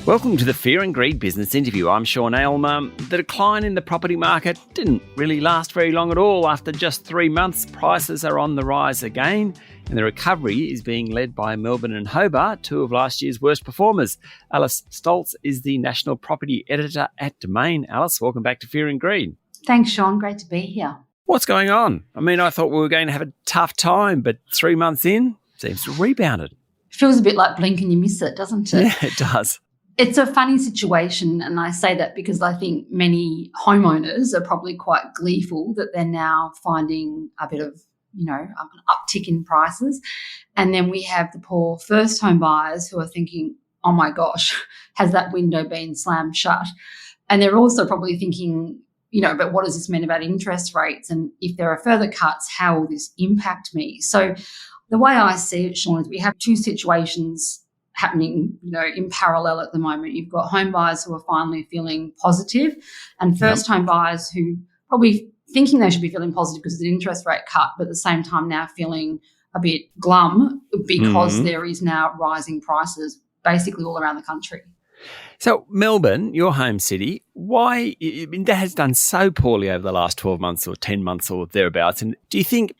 Welcome to the Fear and Greed Business Interview. I'm Sean Aylmer. The decline in the property market didn't really last very long at all. After just 3 months, prices are on the rise again, and the recovery is being led by Melbourne and Hobart, two of last year's worst performers. Alice Stolz is the National Property Editor at Domain. Alice, welcome back to Fear and Greed. Thanks, Sean. Great to be here. What's going on? I mean, I thought we were going to have a tough time, but 3 months in, seems to have rebounded. Feels a bit like blink and you miss it, doesn't it? Yeah, it does. It's a funny situation, and I say that because I think many homeowners are probably quite gleeful that they're now finding a bit of, an uptick in prices. And then we have the poor first home buyers who are thinking, oh my gosh, has that window been slammed shut? And they're also probably thinking, but what does this mean about interest rates? And if there are further cuts, how will this impact me? So the way I see it, Sean, is we have two situations happening, in parallel at the moment. You've got home buyers who are finally feeling positive, and first home buyers who probably thinking they should be feeling positive because it's an interest rate cut, but at the same time now feeling a bit glum because there is now rising prices basically all around the country. So Melbourne, your home city, why that has done so poorly over the last 12 months or 10 months or thereabouts? And do you think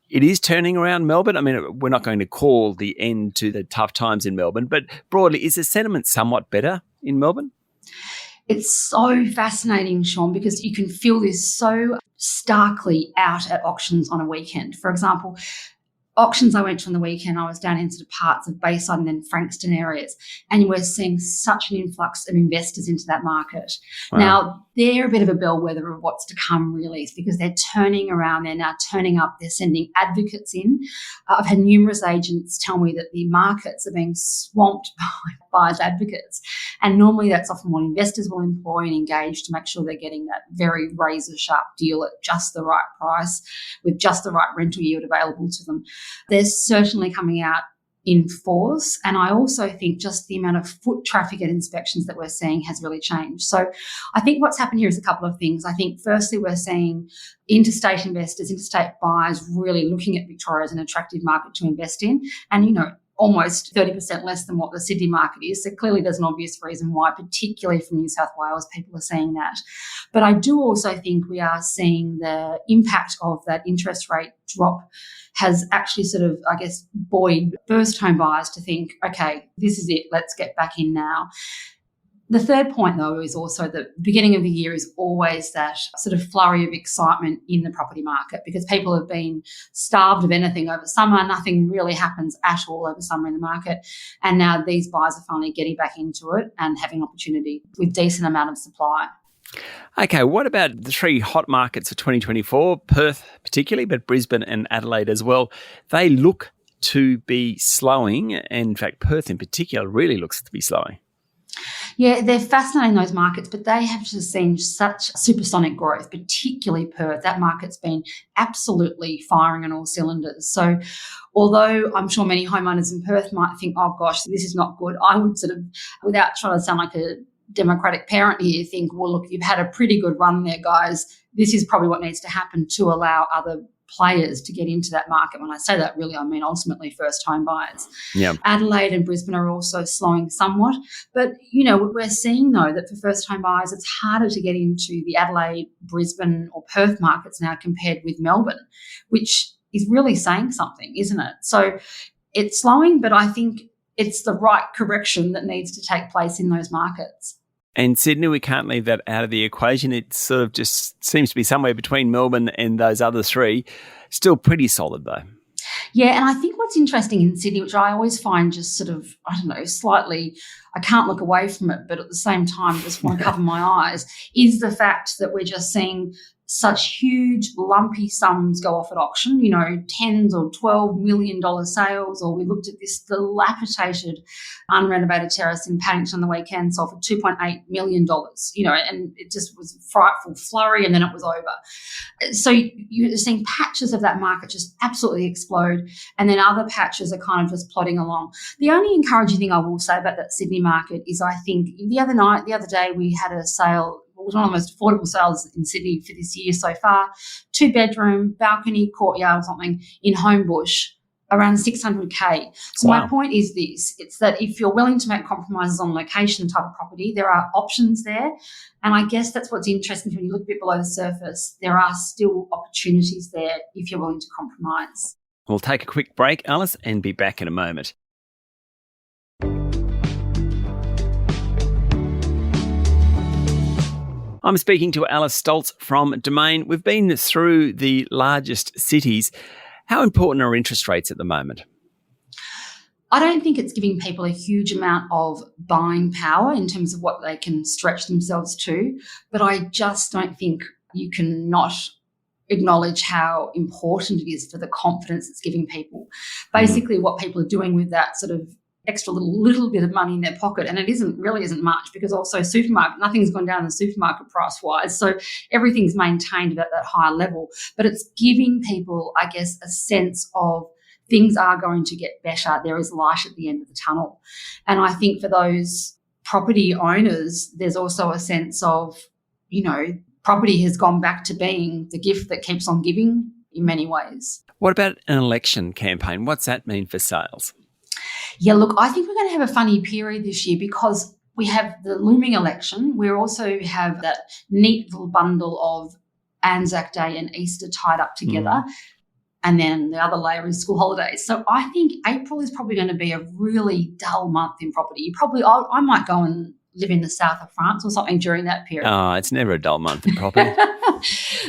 it is turning around Melbourne? I mean, we're not going to call the end to the tough times in Melbourne, but broadly, is the sentiment somewhat better in Melbourne? It's so fascinating, Sean, because you can feel this so starkly out at auctions on a weekend. For example, auctions I went to on the weekend, I was down into parts of Bayside and then Frankston areas, and we're seeing such an influx of investors into that market. Wow. Now, they're a bit of a bellwether of what's to come, really, because they're turning around, they're now turning up, they're sending advocates in. I've had numerous agents tell me that the markets are being swamped by buyers' advocates, and normally that's often what investors will employ and engage to make sure they're getting that very razor-sharp deal at just the right price with just the right rental yield available to them. They're certainly coming out in force. And I also think just the amount of foot traffic at inspections that we're seeing has really changed. So I think what's happened here is a couple of things. I think firstly, we're seeing interstate investors, interstate buyers really looking at Victoria as an attractive market to invest in. And, almost 30% less than what the Sydney market is. So clearly there's an obvious reason why, particularly from New South Wales, people are seeing that. But I do also think we are seeing the impact of that interest rate drop has actually sort of, buoyed first home buyers to think, okay, this is it, let's get back in now. The third point, though, is also the beginning of the year is always that sort of flurry of excitement in the property market because people have been starved of anything over summer. Nothing really happens at all over summer in the market. And now these buyers are finally getting back into it and having opportunity with decent amount of supply. Okay, what about the three hot markets for 2024, Perth particularly, but Brisbane and Adelaide as well? They look to be slowing, and in fact, Perth in particular really looks to be slowing. Yeah, they're fascinating, those markets, but they have just seen such supersonic growth, particularly Perth. That market's been absolutely firing on all cylinders. So although I'm sure many homeowners in Perth might think, oh gosh, this is not good, I would sort of, without trying to sound like a Democratic parent here, think, well, look, you've had a pretty good run there, guys. This is probably what needs to happen to allow other players to get into that market. When I say that, really, I mean ultimately first home buyers. Yeah. Adelaide and Brisbane are also slowing somewhat. But, we're seeing, though, that for first home buyers, it's harder to get into the Adelaide, Brisbane or Perth markets now compared with Melbourne, which is really saying something, isn't it? So it's slowing, but I think it's the right correction that needs to take place in those markets. And Sydney, we can't leave that out of the equation. It sort of just seems to be somewhere between Melbourne and those other three. Still pretty solid, though. Yeah, and I think what's interesting in Sydney, which I always find just sort of, slightly, I can't look away from it, but at the same time just want to cover my eyes, is the fact that we're just seeing such huge lumpy sums go off at auction, $10 or $12 million sales. Or we looked at this dilapidated unrenovated terrace in Paddington on the weekend, sold for $2.8 million, and it just was a frightful flurry and then it was over. So you're seeing patches of that market just absolutely explode, and then other patches are kind of just plodding along. The only encouraging thing I will say about that Sydney market is I think the other day we had a sale. It was one of the most affordable sales in Sydney for this year so far. 2-bedroom, balcony, courtyard or something in Homebush around 600K. So Wow. my point is this, it's that if you're willing to make compromises on location type of property, there are options there. And I guess that's what's interesting when you look a bit below the surface. There are still opportunities there if you're willing to compromise. We'll take a quick break, Alice, and be back in a moment. I'm speaking to Alice Stolz from Domain. We've been through the largest cities. How important are interest rates at the moment? I don't think it's giving people a huge amount of buying power in terms of what they can stretch themselves to, but I just don't think you can not acknowledge how important it is for the confidence it's giving people. Basically, what people are doing with that sort of extra little bit of money in their pocket, and it really isn't much, because also nothing's gone down in the supermarket price wise, so everything's maintained at that higher level, but it's giving people, I guess, a sense of things are going to get better. There is light at the end of the tunnel. And I think for those property owners, there's also a sense of, property has gone back to being the gift that keeps on giving in many ways. What about an election campaign? What's that mean for sales? Yeah, look, I think we're going to have a funny period this year because we have the looming election. We also have that neat little bundle of Anzac Day and Easter tied up together. And then the other layer is school holidays. So I think April is probably going to be a really dull month in property. I might go and live in the south of France or something during that period. Oh, it's never a dull month in property.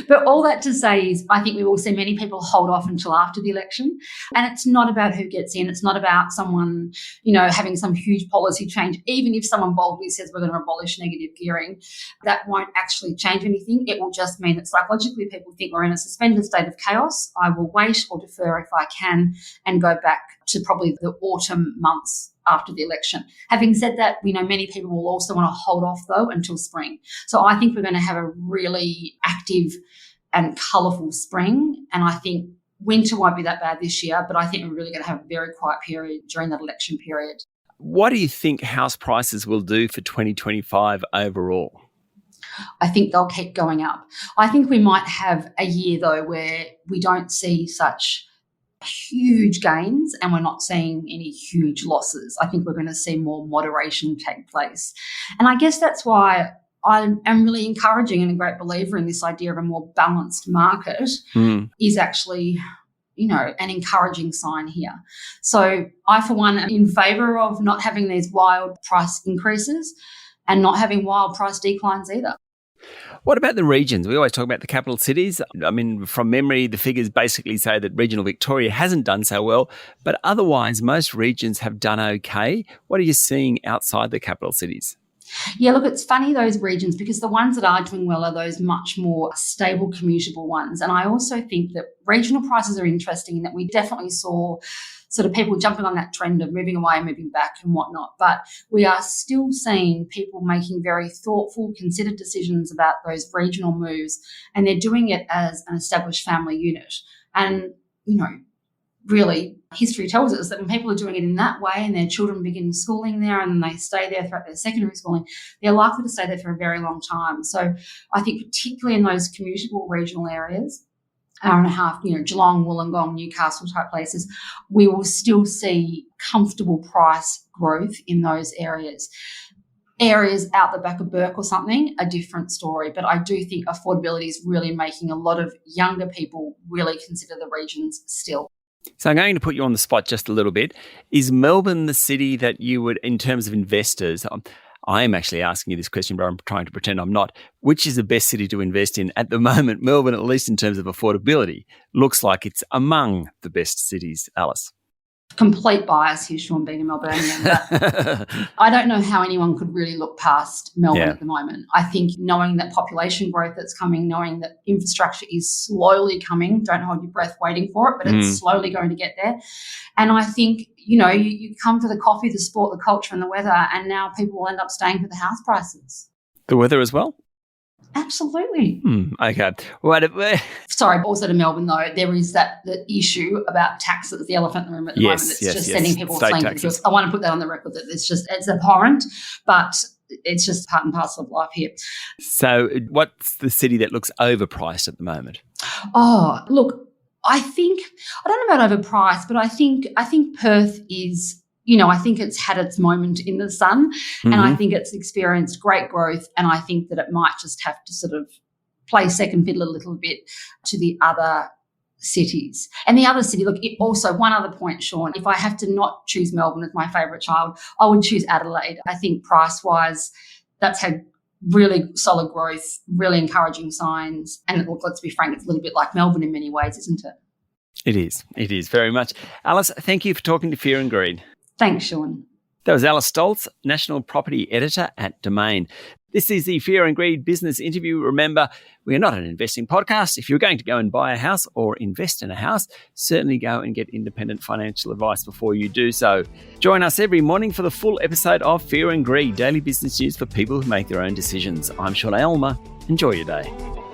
But all that to say is I think we will see many people hold off until after the election. And it's not about who gets in. It's not about someone, having some huge policy change. Even if someone boldly says we're going to abolish negative gearing, that won't actually change anything. It will just mean that psychologically people think we're in a suspended state of chaos. I will wait or defer if I can and go back to probably the autumn months after the election. Having said that, many people will also want to hold off, though, until spring. So I think we're going to have a really active and colourful spring, and I think winter won't be that bad this year, but I think we're really going to have a very quiet period during that election period. What do you think house prices will do for 2025 overall? I think they'll keep going up. I think we might have a year, though, where we don't see such huge gains and we're not seeing any huge losses. I think we're going to see more moderation take place. And I guess that's why I am really encouraging and a great believer in this idea of a more balanced market is actually, an encouraging sign here. So I, for one, am in favour of not having these wild price increases and not having wild price declines either. What about the regions? We always talk about the capital cities. I mean, from memory, the figures basically say that regional Victoria hasn't done so well, but otherwise most regions have done okay. What are you seeing outside the capital cities? Yeah, look, it's funny, those regions, because the ones that are doing well are those much more stable, commutable ones. And I also think that regional prices are interesting in that we definitely saw sort of people jumping on that trend of moving away, moving back and whatnot. But we are still seeing people making very thoughtful, considered decisions about those regional moves, and they're doing it as an established family unit. And, really, history tells us that when people are doing it in that way and their children begin schooling there and they stay there throughout their secondary schooling, they're likely to stay there for a very long time. So I think particularly in those commutable regional areas, hour and a half, Geelong, Wollongong, Newcastle type places, we will still see comfortable price growth in those areas. Areas out the back of Burke or something, a different story. But I do think affordability is really making a lot of younger people really consider the regions still. So I'm going to put you on the spot just a little bit. Is Melbourne the city that you would, in terms of investors, I am actually asking you this question, but I'm trying to pretend I'm not. Which is the best city to invest in at the moment? Melbourne, at least in terms of affordability, looks like it's among the best cities, Alice. Complete bias here, Sean, being a Melburnian, but I don't know how anyone could really look past Melbourne at the moment. I think knowing that population growth that's coming, knowing that infrastructure is slowly coming, don't hold your breath waiting for it, but it's slowly going to get there. And I think, you come for the coffee, the sport, the culture and the weather, and now people will end up staying for the house prices. The weather as well? Absolutely. Okay. Sorry, also to Melbourne, though, there is the issue about taxes, the elephant in the room at the moment. It's just sending people fleeing to the hills. I want to put that on the record that it's abhorrent, but it's just part and parcel of life here. So what's the city that looks overpriced at the moment? Oh, look, I don't know about overpriced, but I think Perth is, I think it's had its moment in the sun, and I think it's experienced great growth, and I think that it might just have to sort of play second fiddle a little bit to the other cities. And the other city, look, also one other point, Sean, if I have to not choose Melbourne as my favourite child, I would choose Adelaide. I think price-wise, that's had really solid growth, really encouraging signs. And look, let's be frank, it's a little bit like Melbourne in many ways, isn't it? It is. It is very much. Alice, thank you for talking to Fear and Greed. Thanks, Sean. That was Alice Stolz, National Property Editor at Domain. This is the Fear and Greed business interview. Remember, we are not an investing podcast. If you're going to go and buy a house or invest in a house, certainly go and get independent financial advice before you do so. Join us every morning for the full episode of Fear and Greed, daily business news for people who make their own decisions. I'm Sean Aylmer. Enjoy your day.